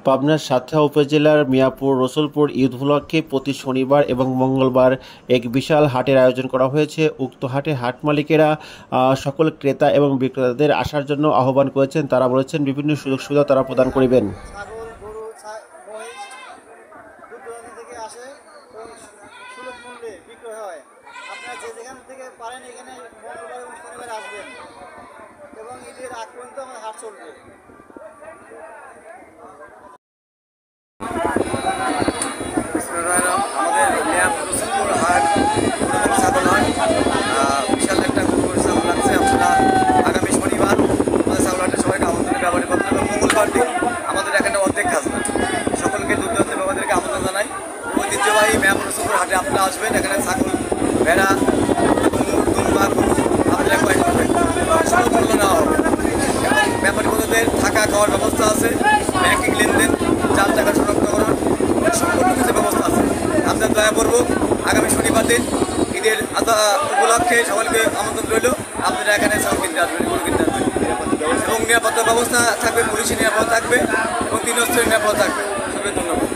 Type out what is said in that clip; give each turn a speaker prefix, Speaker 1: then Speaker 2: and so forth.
Speaker 1: পাবনার সাতক্ষীরা উপজেলার মিয়াপুর রসুলপুর ঈদ উপলক্ষে প্রতি শনিবার এবং মঙ্গলবার এক বিশাল হাটের আয়োজন করা হয়েছে। উক্ত হাটে হাট মালিকেরা সকল ক্রেতা এবং বিক্রেতাদের আসার জন্য আহ্বান করেছেন। তারা বলেছেন বিভিন্ন সুযোগ সুবিধা তারা প্রদান করিবেন।
Speaker 2: এবং ঈদের আগ পর্যন্ত আমাদের হাট চলবে। আমাদের মিয়াপুর রসুলপুর হাট ছাগল হাট বিশাল একটা পরিশ্রম লাগছে। আমরা আগামী শনিবার আমাদের ছাগল হাটে সবাইকে আমন্ত্রণের ব্যবহার করতে হবে। মঙ্গলবার দিন আমাদের এখানে অর্ধেক খাজনা। সকলকে দুর্দান্ত বাবাদেরকে আমন্ত্রণ জানাই। ঐতিহ্যবাহী মিয়াপুর রসুলপুর হাটে আপনারা আসবেন। এখানে ছাগল, ভেড়া, দুম্বা, আপনারা কয়েক করবেন, মূল্য নেওয়া হবে এবং ব্যাপারী বন্ধুদের থাকা খাওয়ার ব্যবস্থা আছে। ব্যাংকিং লেনদেন, চাল টাকা শনাক্তকরণ সম্পূর্ণ কিছু ব্যবস্থা আছে। আপনার দয়া করব আগামী শনিবার দিন ঈদের উপলক্ষে সকলকে আমন্ত্রণ রইল। আপনারা এখানে ছাগল কিনতে আসবেন, গরু কিনতে আসবেন এবং নিরাপত্তা ব্যবস্থা থাকবে, পুলিশের নিরাপত্তা থাকবে এবং 3 স্তরের নিরাপত্তা থাকবে। সবাই ধন্যবাদ।